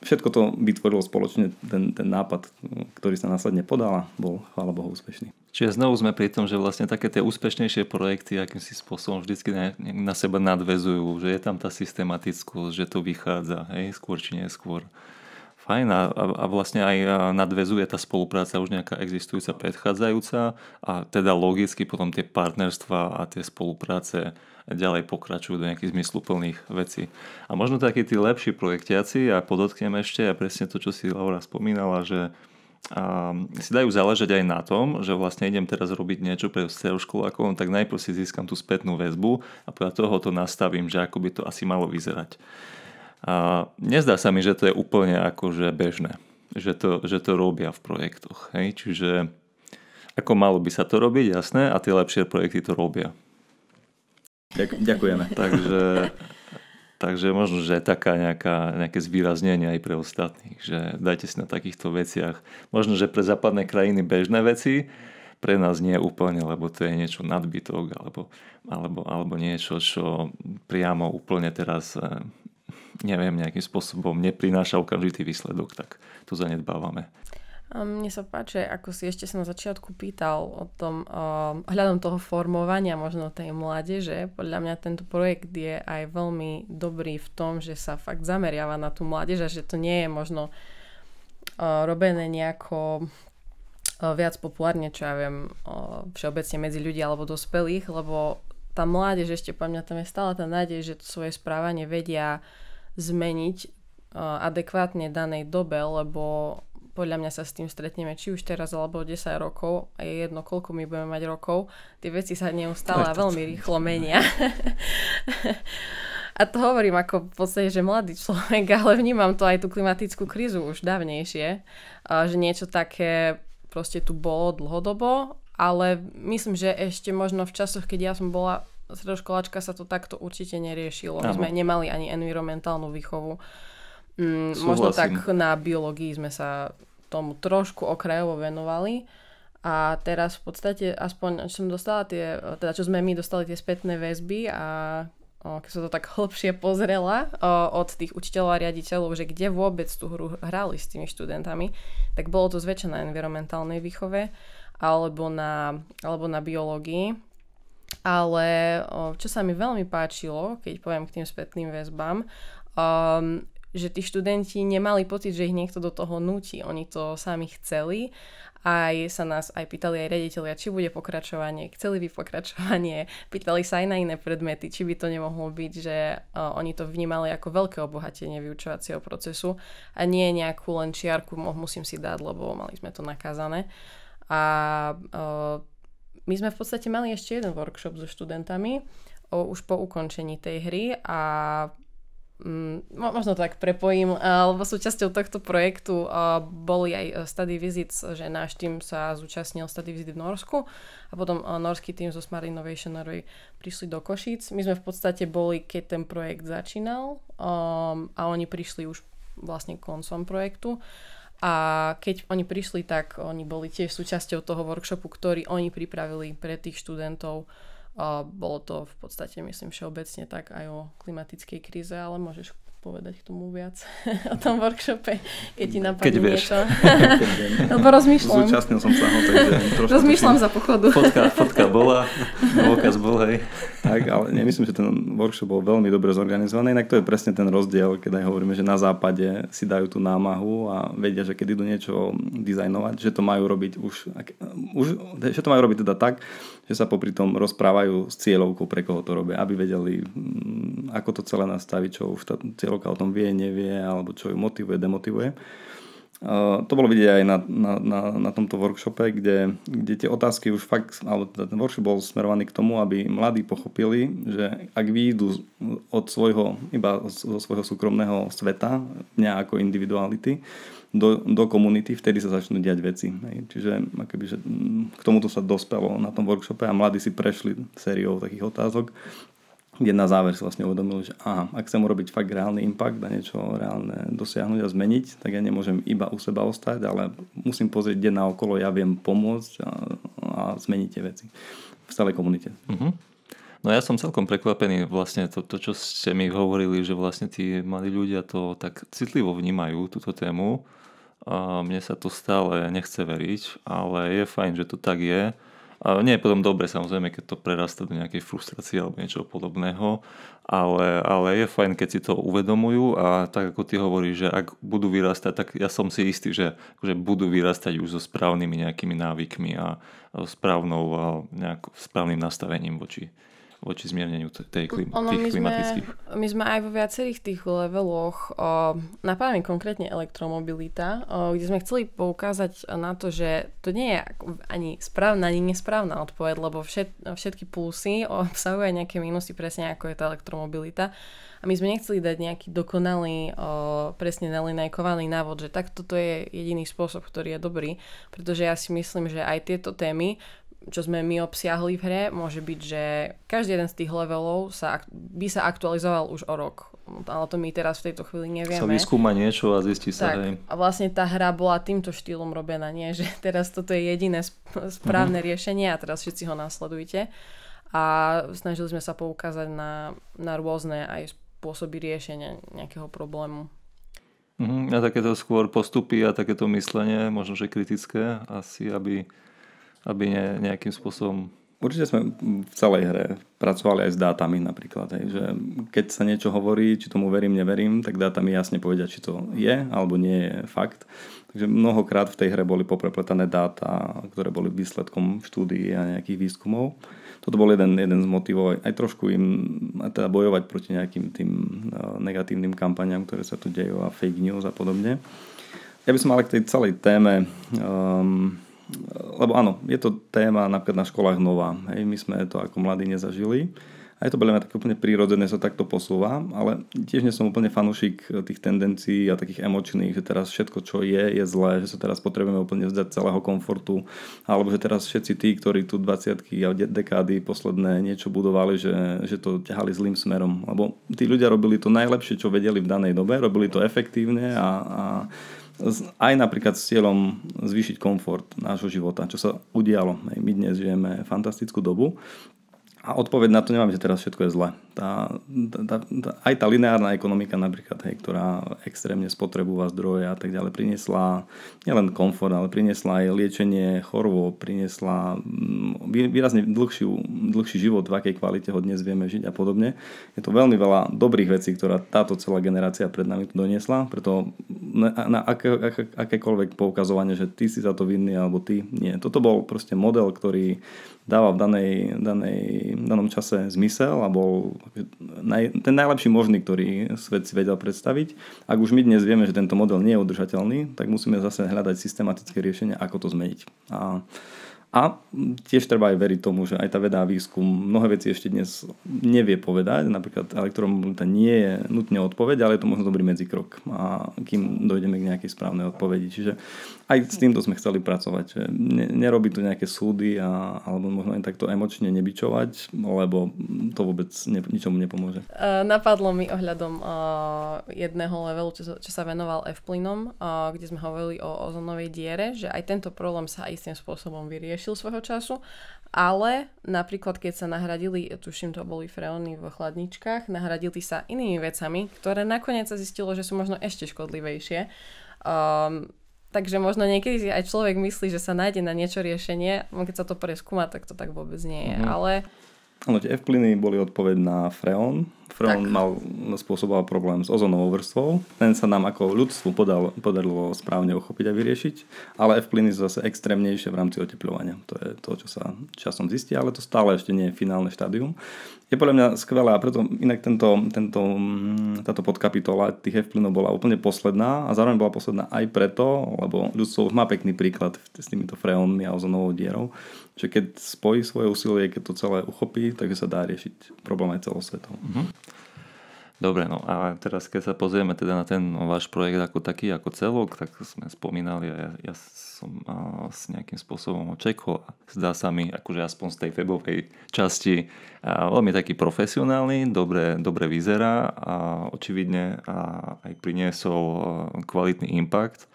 všetko to vytvorilo spoločne ten nápad, ktorý sa následne podal a bol, chvála Bohu, úspešný. Čiže znovu sme pri tom, že vlastne také tie úspešnejšie projekty akýmsi spôsobom vždycky na seba nadväzujú, že je tam tá systematickosť, že to vychádza, skôr či neskôr. Fajn, a vlastne aj nadväzuje tá spolupráca už nejaká existujúca, predchádzajúca, a teda logicky potom tie partnerstvá a tie spolupráce ďalej pokračujú do nejakých zmysluplných vecí. A možno takí tí lepší projektiaci, a podotknem ešte, a presne to, čo si Laura spomínala, že si dajú záležať aj na tom, že vlastne idem teraz robiť niečo pre stredoškolákov, tak najprv si získam tú spätnú väzbu a podľa toho to nastavím, že ako by to asi malo vyzerať. Nezdá sa mi, že to je úplne akože bežné, že to robia v projektoch. Čiže ako malo by sa to robiť, jasné, a tie lepšie projekty to robia. Ďakujeme. Takže možno, že je taká nejaké zvýraznenie aj pre ostatných, že dajte si na takýchto veciach. Možno, že pre západné krajiny bežné veci, pre nás nie úplne, lebo to je niečo nadbytok, alebo niečo, čo priamo úplne teraz, neviem, nejakým spôsobom neprináša okamžitý výsledok, tak to zanedbávame. Mne sa páči, ako si ešte sa na začiatku pýtal o tom hľadom toho formovania možno tej mládeže. Podľa mňa tento projekt je aj veľmi dobrý v tom, že sa fakt zameriava na tú mládež a že to nie je možno robené nejako viac populárne, čo ja viem, všeobecne medzi ľudí alebo dospelých, lebo tá mládež ešte, podľa mňa tam je stále tá nádej, že to svoje správanie vedia zmeniť adekvátne danej dobe, lebo podľa mňa sa s tým stretneme, či už teraz alebo 10 rokov, a je jedno, koľko my budeme mať rokov, tie veci sa neustále a veľmi rýchlo menia. A to hovorím ako v podstate, že mladý človek, ale vnímam to aj tú klimatickú krízu už dávnejšie, že niečo také proste tu bolo dlhodobo, ale myslím, že ešte možno v časoch, keď ja som bola stredoškoláčka, sa to takto určite neriešilo. My sme nemali ani environmentálnu výchovu. Možno tak na biológii sme sa tomu trošku okrajovo venovali. A teraz v podstate, aspoň čo som dostala čo sme my dostali tie spätné väzby a keď som to tak hlbšie pozrela od tých učiteľov a riaditeľov, že kde vôbec tú hru hrali s tými študentami, tak bolo to zväčša na environmentálnej výchove alebo na biológii. Ale čo sa mi veľmi páčilo, keď poviem k tým spätným väzbám, že tí študenti nemali pocit, že ich niekto do toho núti. Oni to sami chceli. Aj sa nás aj pýtali aj riaditelia, či bude pokračovanie, chceli by pokračovanie, pýtali sa aj na iné predmety, či by to nemohlo byť, že oni to vnímali ako veľké obohatenie vyučovacieho procesu a nie nejakú len čiarku, musím si dať, lebo mali sme to nakázané. A my sme v podstate mali ešte jeden workshop so študentami už po ukončení tej hry a možno to tak prepojím, lebo súčasťou tohto projektu boli aj study visits, že náš tým sa zúčastnil study visit v Norsku a potom norský tým zo Smart Innovation Norway prišli do Košíc. My sme v podstate boli, keď ten projekt začínal a oni prišli už vlastne koncom projektu a keď oni prišli, tak oni boli tiež súčasťou toho workshopu, ktorý oni pripravili pre tých študentov. Bolo to v podstate, myslím, všeobecne tak aj o klimatickej kríze, ale môžeš povedať k tomu viac o tom workshope, keď ti napadne niečo. Lebo rozmýšľam. Zúčastnil som sa ho, takže trošku... Rozmýšľam za pochodu. Fotka bola, dôkaz bol, hej. Tak, ale nemyslím, že ten workshop bol veľmi dobre zorganizovaný, inak to je presne ten rozdiel, keď aj hovoríme, že na západe si dajú tú námahu a vedia, že keď idú niečo dizajnovať, že to majú robiť že to majú robiť teda tak, že sa popri tom rozprávajú s cieľovkou, pre koho to robia, aby vedeli, ako to celé nastaviť, čo už tá cieľovka o tom vie, nevie, alebo čo ju motivuje, demotivuje. To bolo vidieť aj na tomto workshope, kde tie otázky už fakt, alebo ten workshop bol smerovaný k tomu, aby mladí pochopili, že ak výjdu iba zo svojho súkromného sveta, mňa ako individuality, do komunity, vtedy sa začnú diať veci. Čiže akoby, že k tomuto sa dospelo na tom workshope a mladí si prešli sériou takých otázok, kde na záver si vlastne uvedomil, že ak chcem urobiť fakt reálny impact a niečo reálne dosiahnuť a zmeniť, tak ja nemôžem iba u seba ostať, ale musím pozrieť, kde naokolo ja viem pomôcť a zmeniť tie veci v celej komunite. Uh-huh. No ja som celkom prekvapený vlastne to, čo ste mi hovorili, že vlastne tí mladí ľudia to tak citlivo vnímajú, túto tému. A mne sa to stále nechce veriť, ale je fajn, že to tak je. A nie je potom dobre, samozrejme, keď to prerastá do nejakej frustrácie alebo niečo podobného, ale je fajn, keď si to uvedomujú a tak ako ty hovoríš, že ak budú vyrastať, tak ja som si istý, že budú vyrastať už so správnymi nejakými návykmi a správnym nastavením voči zmierneniu tých klimatických. My sme aj vo viacerých tých leveloch, napadá mi konkrétne elektromobilita, kde sme chceli poukázať na to, že to nie je ani správna, ani nesprávna odpoveď, lebo všetky plusy obsahujú aj nejaké minusy, presne ako je tá elektromobilita. A my sme nechceli dať nejaký dokonalý, presne nalinajkovaný návod, že tak toto je jediný spôsob, ktorý je dobrý, pretože ja si myslím, že aj tieto témy, čo sme my obsiahli v hre, môže byť, že každý jeden z tých levelov by sa aktualizoval už o rok. Ale to my teraz v tejto chvíli nevieme. Sa vyskúma niečo a zistí sa. Tak, a vlastne tá hra bola týmto štýlom robená, nie? Že teraz toto je jediné správne riešenie a teraz všetci ho následujte. A snažili sme sa poukázať na rôzne aj spôsoby riešenia nejakého problému. A takéto skôr postupy a takéto myslenie, možno že kritické, asi aby nejakým spôsobom... Určite sme v celej hre pracovali aj s dátami napríklad. Že keď sa niečo hovorí, či tomu verím, neverím, tak dáta mi jasne povedia, či to je alebo nie je fakt. Takže mnohokrát v tej hre boli poprepletané dáta, ktoré boli výsledkom štúdií a nejakých výskumov. Toto bol jeden z motivov aj trošku im teda bojovať proti nejakým tým negatívnym kampaniám, ktoré sa tu dejú a fake news a podobne. Ja by som ale k tej celej téme, lebo áno, je to téma napríklad na školách nová. Hej, my sme to ako mladí nezažili. A je to podľa mňa také úplne prírodzené, sa takto posúva, ale tiež nie som úplne fanúšik tých tendencií a takých emočných, že teraz všetko, čo je zlé, že sa teraz potrebujeme úplne vzdať celého komfortu, alebo že teraz všetci tí, ktorí tu 20-ky a dekády posledné niečo budovali, že to ťahali zlým smerom. Lebo tí ľudia robili to najlepšie, čo vedeli v danej dobe, robili to efektívne a aj napríklad s cieľom zvýšiť komfort nášho života, čo sa udialo. My dnes žijeme fantastickú dobu. A odpoveď na to nemám, že teraz všetko je zle. Aj tá lineárna ekonomika napríklad, ktorá extrémne spotrebúva zdroje a tak ďalej, priniesla nielen komfort, ale priniesla aj liečenie chorôb, priniesla výrazne dlhší život, v akej kvalite ho dnes vieme žiť a podobne. Je to veľmi veľa dobrých vecí, ktorá táto celá generácia pred nami tu doniesla, preto na akékoľvek poukazovanie, že ty si za to vinný alebo ty, nie. Toto bol proste model, ktorý dáva v danom čase zmysel a bol ten najlepší možný, ktorý svet si vedel predstaviť. Ak už my dnes vieme, že tento model nie je udržateľný, tak musíme zase hľadať systematické riešenia, ako to zmeniť. A tiež treba aj veriť tomu, že aj tá veda a výskum mnohé veci ešte dnes nevie povedať. Napríklad elektromobilita nie je nutne odpoveď, ale je to možno dobrý medzikrok, a kým dojdeme k nejakej správnej odpovedi. Čiže aj s týmto sme chceli pracovať. Že nerobiť tu nejaké súdy alebo možno aj takto emočne nebičovať, lebo to vôbec ničomu nepomôže. Napadlo mi ohľadom jedného levelu, čo sa venoval F-plynom, kde sme hovorili o ozonovej diere, že aj tento problém sa istým spôsobom vyriešil svojho času, ale napríklad keď sa nahradili, tuším to boli freóny v chladničkách, nahradili sa inými vecami, ktoré nakoniec sa zistilo, že sú možno ešte škodlivejšie. Takže možno niekedy si aj človek myslí, že sa nájde na niečo riešenie, keď sa to preskúma, tak to tak vôbec nie je. Ale Áno, tie F-plyny boli odpoveď na freón. Freón spôsoboval problém s ozonovou vrstvou. Ten sa nám ako ľudstvu podarilo správne uchopiť a vyriešiť, ale F-plyny sú zase extrémnejšie v rámci otepľovania. To je to, čo sa časom zistí, ale to stále ešte nie je finálne štádium. Je podľa mňa skvelé a preto inak táto podkapitola tých F-plynov bola úplne posledná a zároveň bola posledná aj preto, lebo ľudstvo už má pekný príklad s týmito freónmi a ozonovou dierou, že keď spojí svoje úsilie, keď to celé uchopí, takže sa dá riešiť problém aj celosvetovo. Dobre, no a teraz keď sa pozrieme teda na ten váš projekt ako taký, ako celok, tak sme spomínali a ja som s nejakým spôsobom ho čekol a zdá sa mi, akože aspoň z tej webovej časti veľmi taký profesionálny, dobre vyzerá a očividne aj priniesol kvalitný impact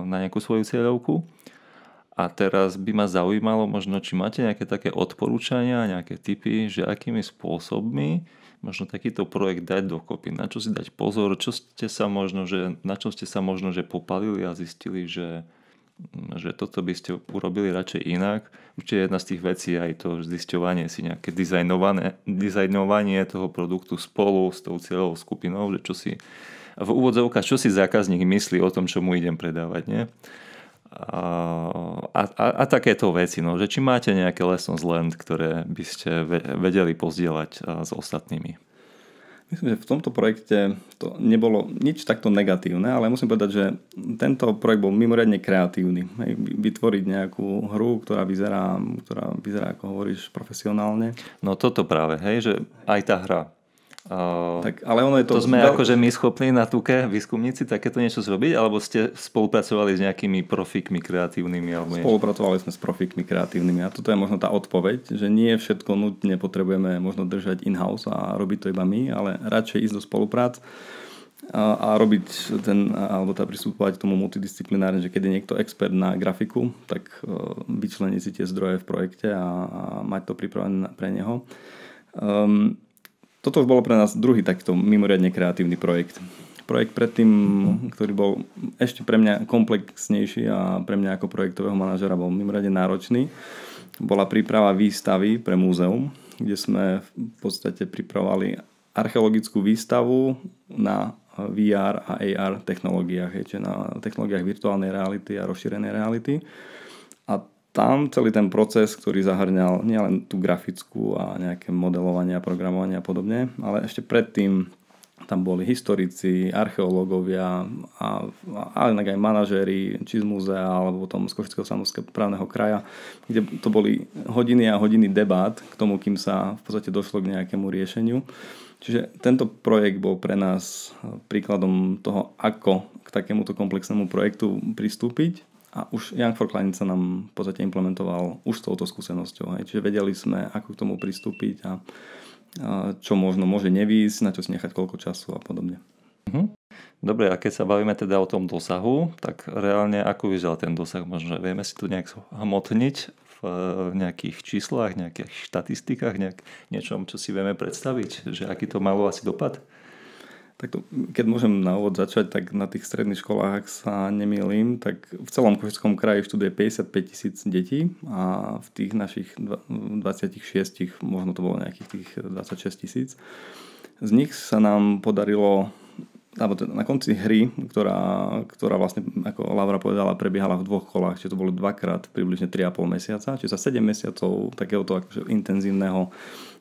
na nejakú svoju cieľovku. A teraz by ma zaujímalo možno, či máte nejaké také odporúčania, nejaké tipy, že akými spôsobmi možno takýto projekt dať dokopy, na čo si dať pozor, na čo ste sa možno že popalili a zistili, že toto by ste urobili radšej inak. Určite jedna z tých vecí aj to zisťovanie si nejaké dizajnovanie toho produktu spolu s tou cieľovou skupinou, že čo si v úvodzovkách, čo si zákazník myslí o tom, čo mu idem predávať, nie? A takéto veci, no, že či máte nejaké lessons learned, ktoré by ste vedeli pozdieľať s ostatnými. Myslím, že v tomto projekte to nebolo nič takto negatívne, ale musím povedať, že tento projekt bol mimoriadne kreatívny. Vytvoriť nejakú hru, ktorá vyzerá, ako hovoríš, profesionálne. No toto práve, hej, že aj tá hra. Tak, ale ono je to sme akože my schopní na Tuke, výskumníci, takéto niečo zrobiť, alebo ste spolupracovali s nejakými profíkmi kreatívnymi? Spolupracovali sme s profíkmi kreatívnymi a toto je možno tá odpoveď, že nie všetko nutne potrebujeme možno držať in-house a robiť to iba my, ale radšej ísť do spoluprác a robiť alebo pristupovať k tomu multidisciplinárne, že keď je niekto expert na grafiku, tak vyčleniť si tie zdroje v projekte a mať to pripravené pre neho. Toto už bolo pre nás druhý takto mimoriadne kreatívny projekt. Projekt predtým, ktorý bol ešte pre mňa komplexnejší a pre mňa ako projektového manažera bol mimoriadne náročný, bola príprava výstavy pre múzeum, kde sme v podstate pripravovali archeologickú výstavu na VR a AR technológiách, čiže na technológiách virtuálnej reality a rozšírenej reality. A tam celý ten proces, ktorý zahrňal nielen tú grafickú a nejaké modelovanie a programovanie a podobne, ale ešte predtým Tam boli historici, archeológovia, ale aj manažéri, či z múzea, alebo potom z Košického samosprávneho kraja, kde to boli hodiny a hodiny debát k tomu, kým sa v podstate došlo k nejakému riešeniu. Čiže tento projekt bol pre nás príkladom toho, ako k takémuto komplexnému projektu pristúpiť. A už Young for Climate sa nám v podstate implementoval už s touto skúsenosťou. Čiže vedeli sme, ako k tomu pristúpiť a čo možno môže nevýsť, na čo si nechať koľko času a podobne. Dobre, a keď sa bavíme teda o tom dosahu, tak reálne ako vyzeral ten dosah? Možno vieme si to nejak hmotniť v nejakých číslach, nejakých štatistikách, niečom, čo si vieme predstaviť, že aký to malo asi dopad? Tak to, keď môžem na úvod začať, tak na tých stredných školách, ak sa nemýlim, tak v celom Košickom kraji študuje 55 000 detí a v tých našich 26, možno to bolo nejakých tých 26 000. Z nich sa nám podarilo, alebo na konci hry, ktorá vlastne, ako Laura povedala, prebiehala v 2 kolách, čiže to bolo 2x približne 3,5 mesiaca, čiže za 7 mesiacov takéhoto akože intenzívneho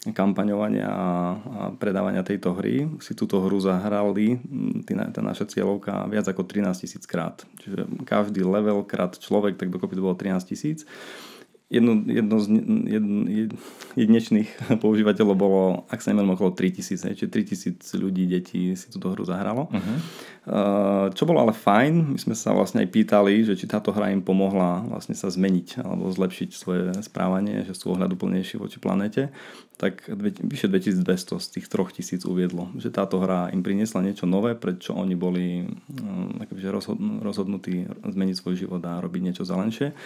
kampaňovania a predávania tejto hry si túto hru zahrali tá naša cieľovka viac ako 13 000 krát. Čiže každý level krát človek, tak dokopy to bolo 13 000. Jedno z jedinečných používateľov bolo, ak sa nemýlim, okolo 3000, čiže 3000 ľudí, detí si túto hru zahralo. Čo bolo ale fajn, my sme sa vlastne aj pýtali, že či táto hra im pomohla vlastne sa zmeniť alebo zlepšiť svoje správanie, že sú ohľaduplnejší voči planéte, tak vyše 2200 z tých 3000 uviedlo, že táto hra im priniesla niečo nové, prečo oni boli rozhodnutí zmeniť svoj život a robiť niečo zelenšie.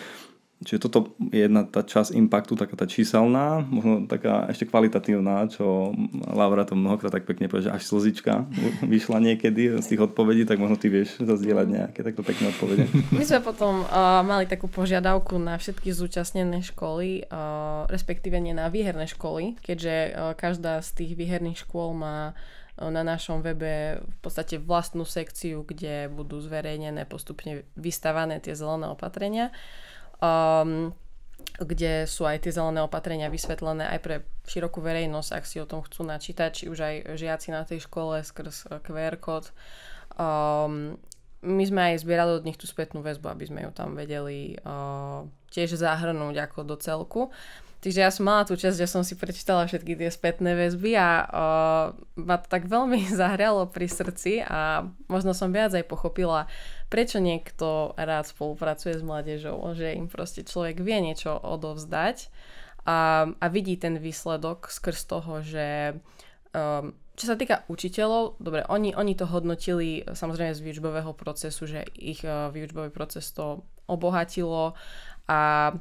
Čiže toto je jedna tá časť impaktu, taká tá číselná, možno taká ešte kvalitatívna, čo Laura to mnohokrát tak pekne povie, že až slzička vyšla niekedy z tých odpovedí, tak možno ty vieš zazdieľať nejaké takto pekné odpovede. My sme potom mali takú požiadavku na všetky zúčastnené školy, respektíve nie na výherné školy, keďže každá z tých výherných škôl má na našom webe v podstate vlastnú sekciu, kde budú zverejnené postupne vystavané tie zelené opatrenia. Kde sú aj tie zelené opatrenia vysvetlené aj pre širokú verejnosť, ak si o tom chcú načítať, či už aj žiaci na tej škole skrz QR kód. My sme aj zbierali od nich tú spätnú väzbu, aby sme ju tam vedeli tiež zahrnúť ako do celku. Takže ja som mala tú časť, že som si prečítala všetky tie spätné väzby a ma to tak veľmi zahrialo pri srdci a možno som viac aj pochopila, prečo niekto rád spolupracuje s mládežou, že im proste človek vie niečo odovzdať a vidí ten výsledok skrz toho, že čo sa týka učiteľov, dobre, oni to hodnotili samozrejme z výučbového procesu, že ich výučbový proces to obohatilo a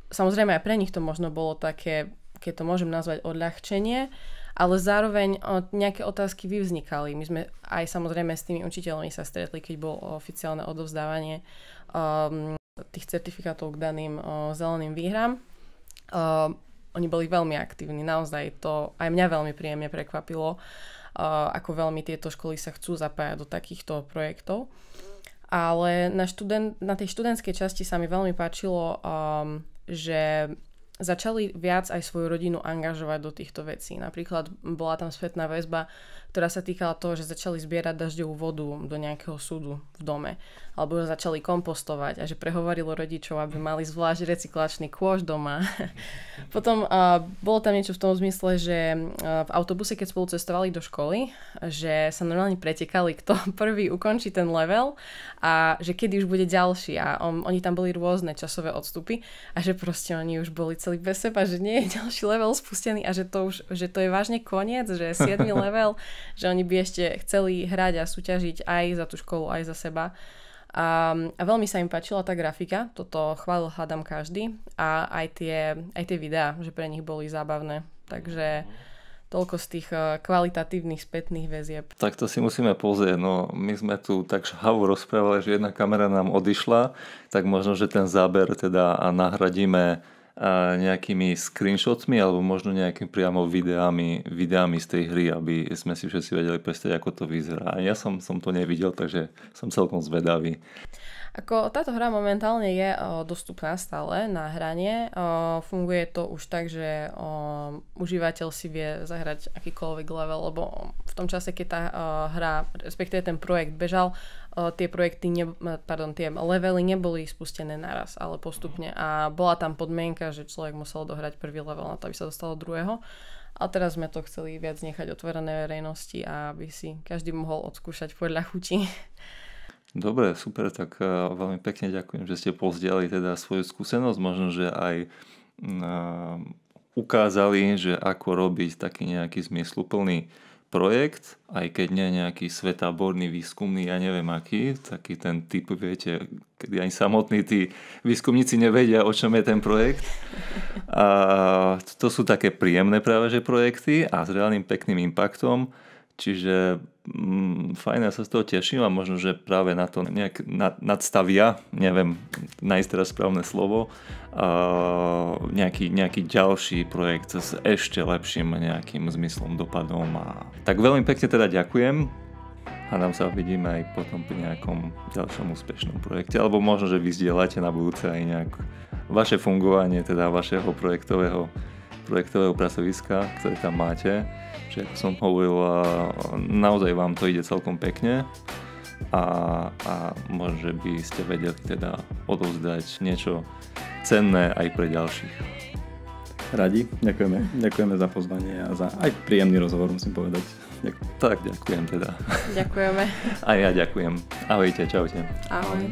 samozrejme aj pre nich to možno bolo také, keď to môžem nazvať odľahčenie, ale zároveň nejaké otázky vyvznikali. My sme aj samozrejme s tými učiteľmi sa stretli, keď bolo oficiálne odovzdávanie tých certifikátov k daným zeleným výhram. Oni boli veľmi aktívni, naozaj to aj mňa veľmi príjemne prekvapilo, ako veľmi tieto školy sa chcú zapájať do takýchto projektov. Ale na tej študentskej časti sa mi veľmi páčilo, že začali viac aj svoju rodinu angažovať do týchto vecí. Napríklad bola tam spätná väzba, ktorá sa týkala toho, že začali zbierať dažďovú vodu do nejakého súdu v dome. Alebo začali kompostovať a že prehovorilo rodičov, aby mali zvlášť recyklačný kôš doma. Potom bolo tam niečo v tom zmysle, že v autobuse, keď spolu cestovali do školy, že sa normálne pretekali, kto prvý ukončí ten level a že kedy už bude ďalší. A oni tam boli rôzne časové odstupy a že proste oni už boli celý bez seba, že nie je ďalší level spustený a že to je vážne koniec, že 7. level, že oni by ešte chceli hrať a súťažiť aj za tú školu, aj za seba. A veľmi sa im páčila tá grafika, toto chválil hádam každý a aj tie videá, že pre nich boli zábavné. Takže toľko z tých kvalitatívnych spätných väzieb. Tak to si musíme pozrieť. No, my sme tu tak žhavo rozprávali, že jedna kamera nám odišla, tak možno, že ten záber teda nahradíme nejakými screenshotmi alebo možno nejakými priamo videami z tej hry, aby sme si všetci vedeli predstaviť, ako to vyzerá. Ja som to nevidel, takže som celkom zvedavý. Ako táto hra momentálne je dostupná stále na hranie. Funguje to už tak, že užívateľ si vie zahrať akýkoľvek level, lebo v tom čase, keď tá hra, respektíve ten projekt bežal, tie levely neboli spustené naraz, ale postupne. A bola tam podmienka, že človek musel dohrať prvý level na to, aby sa dostal do druhého. A teraz sme to chceli viac nechať otvorené verejnosti a aby si každý mohol odskúšať podľa chuti. Dobre, super, tak veľmi pekne ďakujem, že ste pozdieľali teda svoju skúsenosť, možno, že aj ukázali, že ako robiť taký nejaký zmysluplný projekt, aj keď nie nejaký svetaborný, výskumný, ja neviem aký, taký ten typ, viete, kedy ani samotní tí výskumníci nevedia, o čom je ten projekt. A to sú také príjemné práve že projekty a s reálnym pekným impaktom, čiže fajn, ja sa z toho teším a možno, že práve na to nejak nadstavia, neviem nájsť teraz správne slovo, nejaký ďalší projekt s ešte lepším nejakým zmyslom, dopadom. Tak veľmi pekne teda ďakujem a nám sa vidíme aj potom pri nejakom ďalšom úspešnom projekte, alebo možno, že vy zdieľate na budúce aj nejak vaše fungovanie, teda vašeho projektového pracoviska, ktoré tam máte. Že ako som hovoril, naozaj vám to ide celkom pekne a možno, že by ste vedeli teda odovzdať niečo cenné aj pre ďalších. Radi, ďakujeme za pozvanie a za aj príjemný rozhovor, musím povedať. Tak, ďakujem teda. Ďakujeme. A ja ďakujem. Ahojte, čaute. Ahoj.